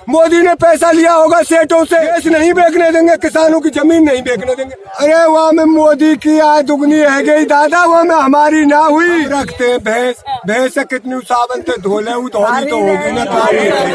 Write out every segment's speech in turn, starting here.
मोदी ने पैसा लिया होगा सेठों से, देश नहीं बेचने देंगे, किसानों की जमीन नहीं बेचने देंगे। अरे वहाँ में मोदी की आय दुगनी है गई दादा, वहाँ में हमारी ना हुई। रखते हैं भैंस, भैंस से कितनी साबन से धो ले, धोनी तो होगी ना।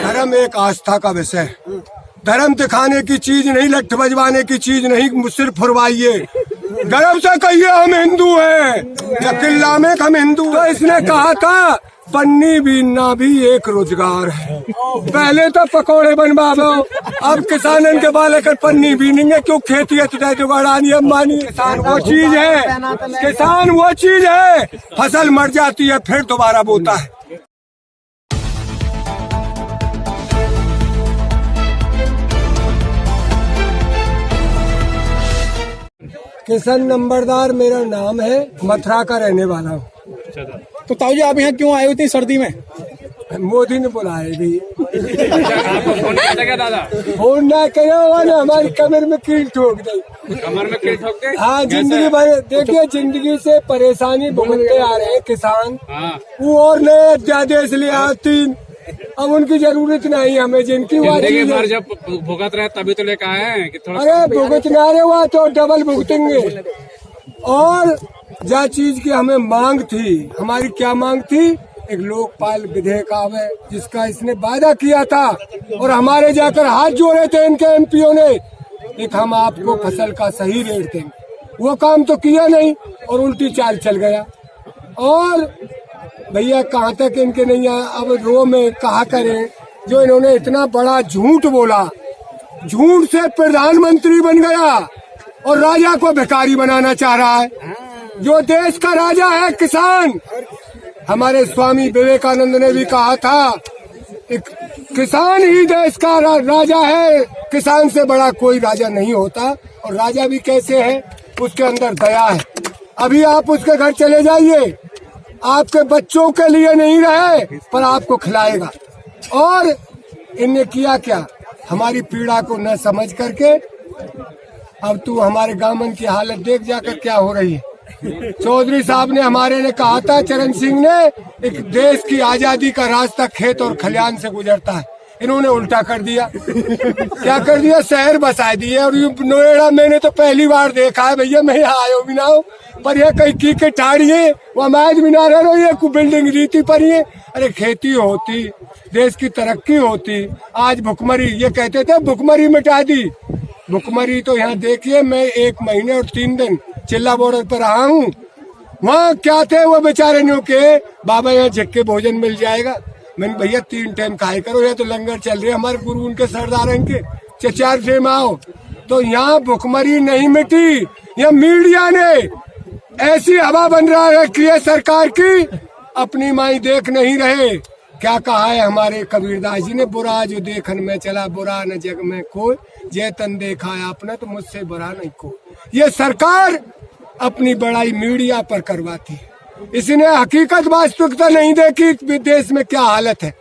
धर्म एक आस्था का विषय है, धर्म दिखाने की चीज नहीं, लठ बजवाने की चीज नहीं। सिर्फ फुरवाइए, गर्व से कहिए हम हिंदू हैं, चिल्ला में हम हिंदू। तो इसने कहा था पन्नी बीनना भी एक रोजगार है। पहले तो पकौड़े बनवा दो, अब किसानन के बाल कर पन्नी बीनेंगे क्यों? खेती है तुझे जो अडानी अंबानी। किसान वो चीज है, किसान वो चीज है, फसल मर जाती है फिर दोबारा बोता है। किशन नंबरदार मेरा नाम है, मथुरा का रहने वाला हूँ। तो ताऊ जी आप यहाँ क्यों आए इतनी सर्दी में? मोदी ने बुलाया भी। फोन किया क्या दादा? फोन ना करे हुआ ना, हमारी कमर में कील ठोक दी। कमर में कील ठोक दे? हाँ, जिंदगी भर देखिए, जिंदगी से परेशानी भुगतते आ रहे हैं किसान। वो और नए अध्यादेश ले आती, अब उनकी जरूरत नहीं हमें, जिनकी जिंदगी भर जब भुगत रहे तभी तो लेकर आए हैं कि थोड़ा। अरे भुगतना रहे हुआ तो डबल भुगतेंगे। और जा चीज की हमें मांग थी, हमारी क्या मांग थी? एक लोकपाल विधेयक आवे जिसका इसने वादा किया था, और हमारे जाकर हाथ जोड़े थे इनके एमपीओ ने, एक हम आपको फसल का सही रेट देंगे। वो काम तो किया नहीं और उल्टी चाल चल गया। और भैया कहाँ तक इनके नहीं आया, अब रो में कहा करें, जो इन्होंने इतना बड़ा झूठ बोला, झूठ से प्रधानमंत्री बन गया और राजा को भिखारी बनाना चाह रहा है। जो देश का राजा है किसान। हमारे स्वामी विवेकानंद ने भी कहा था, एक किसान ही देश का राजा है, किसान से बड़ा कोई राजा नहीं होता। और राजा भी कैसे है? उसके अंदर दया है। अभी आप उसके घर चले जाइए, आपके बच्चों के लिए नहीं रहे पर आपको खिलाएगा। और इनने किया क्या? हमारी पीड़ा को न समझ करके, अब तू हमारे गांवन की हालत देख जाकर क्या हो रही है। चौधरी साहब ने हमारे ने कहा था, चरण सिंह ने, एक देश की आजादी का रास्ता खेत और खलियान से गुजरता है। इन्होंने उल्टा कर दिया। क्या कर दिया? शहर बसा दिए। और नोएडा मैंने तो पहली बार देखा है भैया, मैं यहाँ आयो भी ना हूँ, पर ये कहीं की के ठाड़िए वह मैच भी ना रहो, ये बिल्डिंग रीति पर ही। अरे खेती होती, देश की तरक्की होती। आज भुखमरी, ये कहते थे भुखमरी मिटा दी। भुखमरी तो यहाँ देखिए, मैं 1 महीने और 3 दिन चिल्ला बॉर्डर पर रहा हूँ। वहाँ क्या थे वो बेचारे न्यू के, बाबा यहाँ झक्के भोजन मिल जाएगा। मैंने भैया 3 टाइम खाए करो, ये तो लंगर चल रहे हमारे गुरु उनके सरदार के 4 टाइम आओ। तो यहाँ भुखमरी नहीं मिटी। यहाँ मीडिया ने ऐसी हवा बन रहा है कि ये सरकार की अपनी माई देख नहीं रहे। क्या कहा है हमारे कबीरदास जी ने, बुरा जो देखन में चला, बुरा न जग में कोई, जे तन देखा है आपने तो मुझसे बुरा नहीं को। ये सरकार अपनी बड़ाई मीडिया पर करवाती है। इसने हकीकत वास्तविकता नहीं देखी देश में क्या हालत है।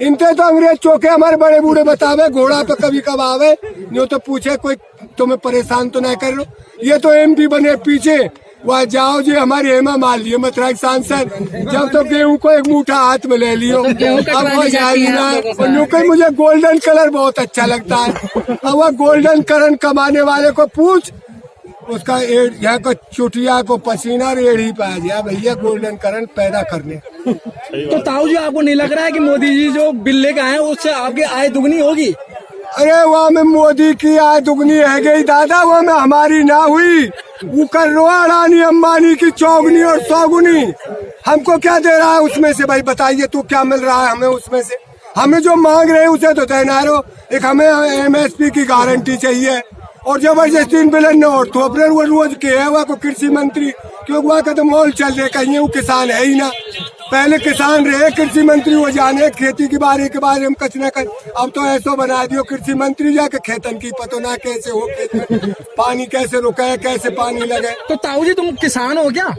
इनते तो अंग्रेज चौके हमारे बड़े बूढ़े बतावे, घोड़ा पे कभी कब आवे, जो तो पूछे कोई तुम्हें परेशान तो नहीं कर लो। ये तो एमपी बने पीछे, वह जाओ जी हमारी हेमा मालिनी मथुरा की सांसद, जब तो गेहूं को एक मुठा हाथ में ले लियो। अब वो जाएगी ना, और यूं मुझे गोल्डन कलर बहुत अच्छा लगता है। अब वह गोल्डन कलर कमाने वाले को पूछ, उसका यहाँ को चुटिया को पसीना रेड़ ही पाया गया भैया गोल्डन करंट पैदा करने। तो ताऊ जी आपको नहीं लग रहा है कि मोदी जी जो बिल लेकर आए उससे आपकी आय दुगनी होगी? अरे वहाँ में मोदी की आय दुगनी है गई दादा, वहाँ में हमारी ना हुई। वो कर रो अडानी अंबानी की चौगुनी और सौगुनी। हमको क्या दे रहा है उसमें से? भाई बताइए तो क्या मिल रहा है हमें उसमें से? हमें जो मांग रहे हैं उसे तो देना रहो। एक हमें MSP की गारंटी चाहिए, और जबरदस्ती बिलन और तो अपने रोज के है वह को कृषि मंत्री, क्योंकि वह का तो मॉल चल रहे, कहीं वो किसान है ही ना। पहले किसान रहे कृषि मंत्री, वो जाने खेती के बारे में कुछ न कर। अब तो ऐसा बना दियो कृषि मंत्री जाके खेतन की पतो ना कैसे हो, खेत में पानी कैसे रुके, कैसे पानी लगे। तो ताऊ जी तुम किसान हो क्या?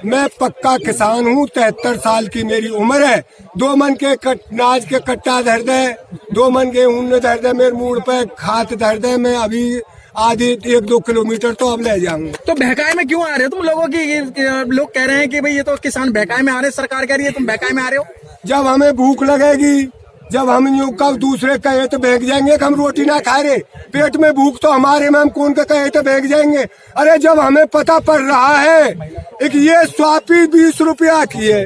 मैं पक्का किसान हूँ। 73 साल की मेरी उम्र है। 2 मन के नाज के कट्टा धर दे, 2 मन के ऊन धर दे, मेरे मुड़ पे खात धर दे, मैं अभी आधी 1-2 किलोमीटर तो अब ले जाऊंगा। तो बहकाए में क्यों आ रहे हो तुम लोगों की? लोग कह रहे हैं कि भाई ये तो किसान बहकाए में आ रहे हैं, सरकार कह रही है तुम बहकाए में आ रहे हो। जब हमें भूख लगेगी जब हम यूं कब दूसरे कहे तो भाग जाएंगे कि हम रोटी ना खा रहे, पेट में भूख तो हमारे में, हम कौन का कहे तो भाग जाएंगे। अरे जब हमें पता पड़ रहा है एक ये स्वापी 20 रुपया की है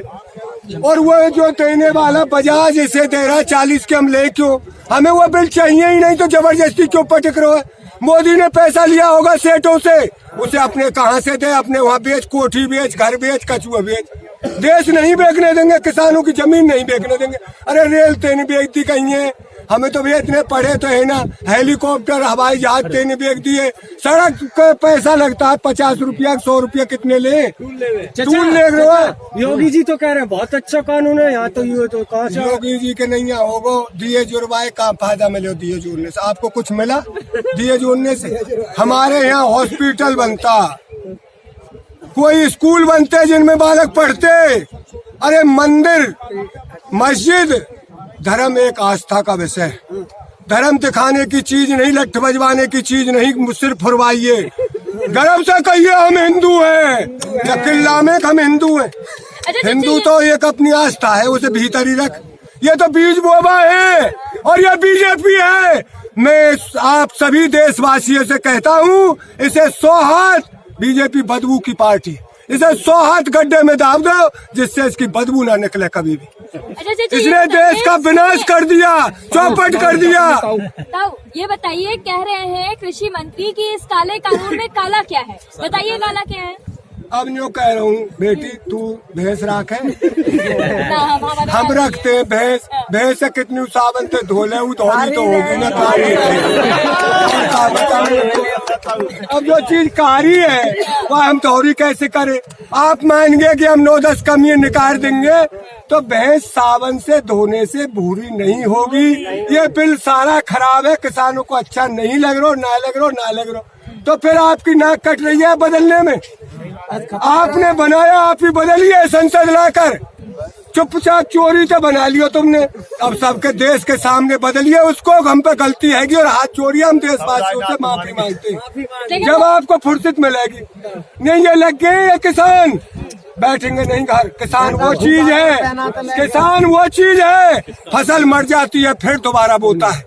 और वो जो देने वाला बजाज इसे दे रहा 40 के, हम ले क्यों? हमें वो बिल चाहिए ही नहीं तो जबरदस्ती क्यों पटक रहे हो? मोदी ने पैसा लिया होगा सेठों से, उसे अपने कहाँ से दे, अपने वहाँ बेच, कोठी बेच, घर बेच, कछुआ बेच। देश नहीं बेचने देंगे, किसानों की जमीन नहीं बेचने देंगे। अरे रेल तेन बेचती कहीं है, हमें तो भी इतने पढ़े तो है ना, हेलीकॉप्टर हवाई जहाज तेन बेच दिए। सड़क का पैसा लगता है 50 रुपया 100 रुपया, कितने ले टूल ले रहे हो। योगी जी तो कह रहे हैं बहुत अच्छा कानून है, यहाँ तो ये तो कहाँ से योगी जी के नहीं होगा। दिए जुड़वाए का फायदा मिले दिए जोड़ने से? आपको कुछ मिला दिए जोड़ने से? हमारे यहाँ हॉस्पिटल बनता, कोई स्कूल बनते जिनमें बालक पढ़ते। अरे मंदिर मस्जिद, धर्म एक आस्था का विषय है। धर्म दिखाने की चीज नहीं, लठ बजवाने की चीज नहीं, सिर्फ फुरवाइए। गर्व से कहिए हम हिंदू हैं, या किल्ला में हम हिंदू हैं। हिंदू तो एक अपनी आस्था है, उसे भीतर ही रख। ये तो बीज बोबा है और ये बीजेपी है। मैं आप सभी देशवासियों से कहता हूँ, इसे 100 हाथ, बीजेपी बदबू की पार्टी, इसे 100 हाथ गड्ढे में दाब दो जिससे इसकी बदबू ना निकले कभी भी। इसने देश का विनाश कर दिया, चौपट कर दिया। ताऊ ये बताइए, कह रहे हैं कृषि मंत्री कि इस काले कानून में काला क्या है, बताइए काला क्या है? अब यूँ कह रहा हूँ बेटी, तू भैंस राख है, हम रखते हैं भैंस। भैंस से कितनी सावन से धोले धोनी तो होगी ना, कारी अब जो चीज कारी है वह हम धोरी कैसे करें? आप मानेंगे कि हम 9-10 कमियां निकाल देंगे तो भैंस सावन से धोने से भूरी नहीं होगी। ये बिल सारा खराब है, किसानों को अच्छा नहीं लग रहा, ना लग रहा, ना लग रहा। तो फिर आपकी नाक कट रही है बदलने में। आपने बनाया, आप ही बदलिए संसद लाकर। चुपचाप चोरी तो बना लियो तुमने, अब सबके देश के सामने बदलिए उसको। हम पे गलती हैगी और हाथ जोड़िए, हम देशवासियों से माफी मांगते हैं जब आपको फुर्सत मिलेगी। नहीं ये लग गए ये किसान बैठेंगे नहीं घर। किसान वो चीज है, किसान वो चीज है, फसल मर जाती है फिर दोबारा बोता है।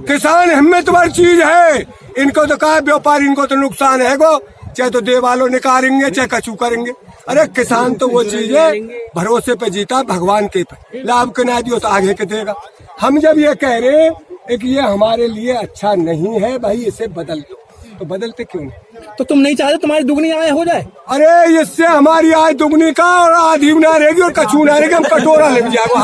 किसान हिम्मतवर चीज है। इनको तो कहा व्यापारी, इनको तो नुकसान है गो, चाहे तो देवालो निकालेंगे चाहे कचू करेंगे। अरे किसान तो वो चीज है, भरोसे पे जीता भगवान के पे, लाभ के ना दियो तो आगे के देगा। हम जब ये कह रहे हैं कि ये हमारे लिए अच्छा नहीं है भाई, इसे बदल दो, तो बदलते क्यों नहीं? तो तुम नहीं चाहते तुम्हारी दुगनी आय हो जाए? अरे इससे हमारी आय दुगनी का और आधी ना रहेगी और कछू ना रहेगी, हम कटोरा लग जाएगा।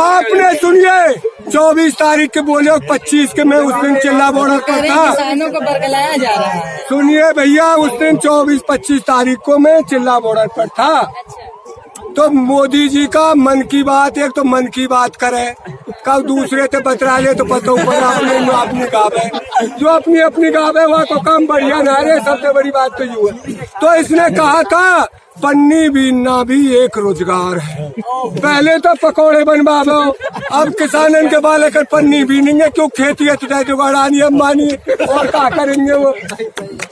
आपने सुनिए 24 तारीख के बोले 25 के, मैं उस दिन चिल्ला बॉर्डर पर था। किसानों को बरगलाया जा रहा है। सुनिए भैया, उस दिन 24-25 तारीख को मैं चिल्ला बॉर्डर पर था। तो मोदी जी का मन की बात, एक तो मन की बात करे, कब दूसरे से बतरा ले तो पता ऊपर अपनी गाँव है, जो अपनी गाँव है वहाँ को काम बढ़िया ना रहे। सबसे बड़ी बात तो ये है। तो इसने कहा था पन्नी बीनना भी एक रोजगार है। पहले तो पकौड़े बनवा दो, अब किसानन के बाल कर पन्नी बीनेंगे क्यों? खेती है तो जुगाड़ानी अंबानी और क्या करेंगे वो?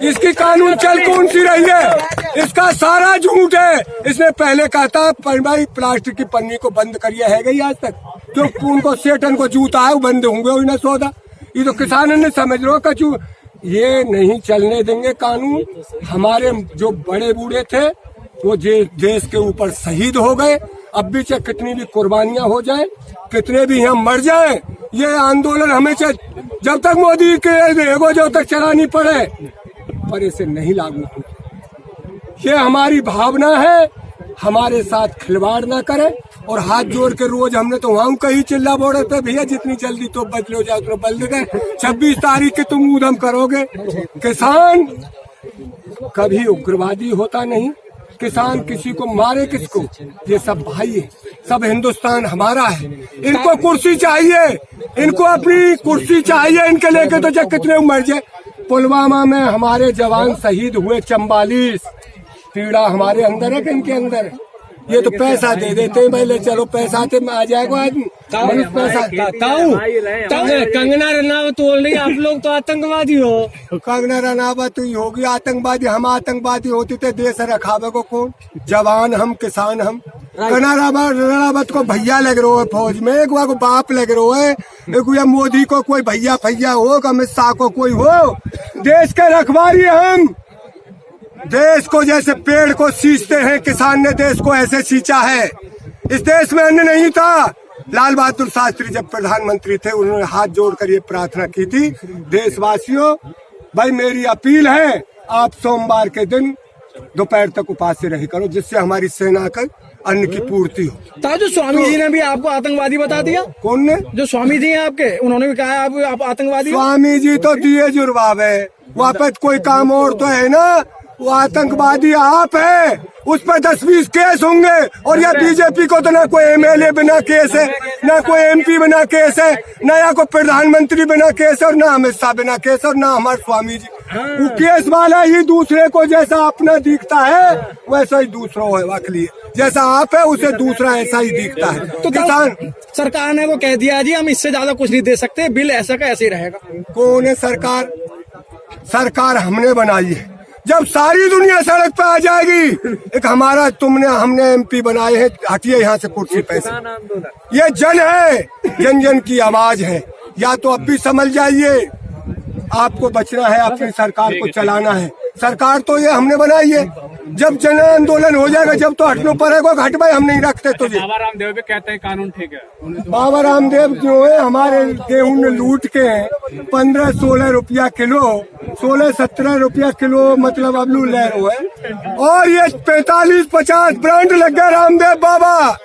इसकी कानून चल कौन सी रही है? इसका सारा झूठ है। इसने पहले कहा था भाई प्लास्टिक की पन्नी को बंद करिए, है गई आज तक? जो उनको सेठन को जूता है वो बंद होंगे वही ना सौदा। ये तो किसानन ने समझ लो कचू, ये नहीं चलने देंगे कानून। हमारे जो बड़े बूढ़े थे वो देश के ऊपर शहीद हो गए। अब भी चाहे कितनी भी कुर्बानियां हो जाए, कितने भी हम मर जाएं, ये आंदोलन हमें जब तक मोदी के रहेगो, जब तक चलानी पड़े, पर इसे नहीं लागू होगा। ये हमारी भावना है, हमारे साथ खिलवाड़ ना करे। और हाथ जोड़ के रोज हमने तो वहाँ कहीं चिल्ला बॉर्डर पे, भैया जितनी जल्दी तो बदलो जाओ तो बदल गए। 26 तारीख के तुम ऊधम करोगे। किसान कभी उग्रवादी होता नहीं, किसान किसी को मारे किसको, ये सब भाई है, सब हिंदुस्तान हमारा है। इनको कुर्सी चाहिए, इनको अपनी कुर्सी चाहिए, इनके लेके तो जब कितने मर जाए। पुलवामा में हमारे जवान शहीद हुए 44, पीड़ा हमारे अंदर है कि इनके अंदर है? ये तो पैसा दे देते हैं, पहले चलो पैसा आते में आ जाएगा आदमी। कंगना रनावत बोल रही, आप लोग तो आतंकवादी हो। कंगना रनावत ही होगी आतंकवादी, हम आतंकवादी होते थे देश रखावे को कौन? जवान हम, किसान हम, रावत को भैया लग रहा है फौज में, एक को बाप लग रहा है, एक या मोदी को कोई भैया फैया हो, अमित शाह को कोई हो। देश के रखवाली हम, देश को जैसे पेड़ को सींचते हैं, किसान ने देश को ऐसे सींचा है। इस देश में अन्न नहीं था। लाल बहादुर शास्त्री जब प्रधानमंत्री थे, उन्होंने हाथ जोड़कर ये प्रार्थना की थी, देशवासियों भाई मेरी अपील है, आप सोमवार के दिन दोपहर तक उपास से रही करो, जिससे हमारी सेना का अन्न की पूर्ति हो। तो जो स्वामी जी ने भी आपको आतंकवादी बता दिया? कौन ने? जो स्वामी जी हैं आपके, उन्होंने भी कहा आप आतंकवादी। स्वामी जी तो दिए जुर्बाब है, वहाँ पे कोई काम और तो है ना, वो आतंकवादी आप है, उस पर 10-20 केस होंगे। और या बीजेपी को तो ना कोई एमएलए बिना केस है, ना कोई एमपी बिना केस है, ना या कोई प्रधानमंत्री बिना केस है, और ना अमित शाह बिना केस, और ना हमारे स्वामी जी। वो केस वाला ही दूसरे को जैसा अपना दिखता है वैसा ही दूसरा है, वकील जैसा आप है उसे दूसरा ऐसा ही दिखता है। तो किसान सरकार ने वो कह दिया जी हम इससे ज्यादा कुछ नहीं दे सकते, बिल ऐसा का ऐसे ही रहेगा। कौन है सरकार? सरकार हमने बनाई है। जब सारी दुनिया सड़क पे आ जाएगी, एक हमने एमपी बनाए हैं, हटिए यहाँ से कुर्सी पे से। ये जन है, जन जन की आवाज है। या तो अब भी समझ जाइए, आपको बचना है, अपनी सरकार को चलाना है। सरकार तो ये हमने बनाई है। जब जन आंदोलन हो जाएगा, जब तो हटना पड़ेगा, हट भाई हम नहीं रखते तुझे। बाबा रामदेव भी कहते हैं कानून ठीक है। बाबा रामदेव जो है हमारे गेहूं ने लूट के 15-16 रुपया किलो, 16-17 रुपया किलो मतलब अबलू ले रहे हैं। और ये 45-50 ब्रांड लग गए रामदेव बाबा।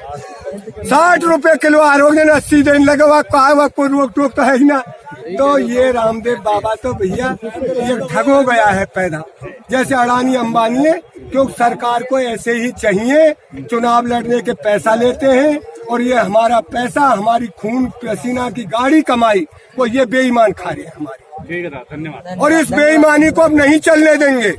60 रुपए किलो आरोग्य 80 दिन लगे, वहाँ कहा कोई रोक टोक तो है ही ना। तो ये रामदेव बाबा तो भैया ये ठग हो गया है पैदा, जैसे अडानी अंबानी है। क्योंकि सरकार को ऐसे ही चाहिए, चुनाव लड़ने के पैसा लेते हैं, और ये हमारा पैसा, हमारी खून पसीना की गाड़ी कमाई वो ये बेईमान खा रहे हैं हमारी। ठीक है, धन्यवाद। और इस बेईमानी को अब नहीं चलने देंगे।